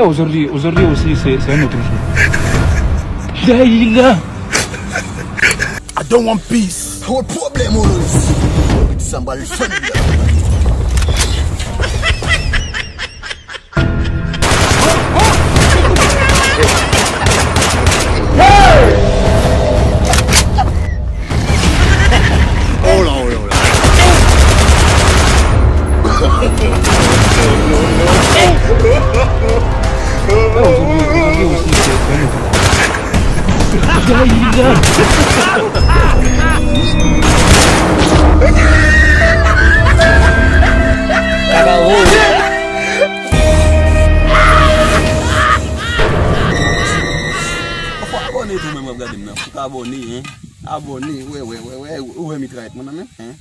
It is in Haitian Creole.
Aujourd'hui aussi, c'est un autre jour. Daïla. I don't want peace. What problem is? With somebody friendly. Hold on. Abonné, ouais, où est mes traitements, hein?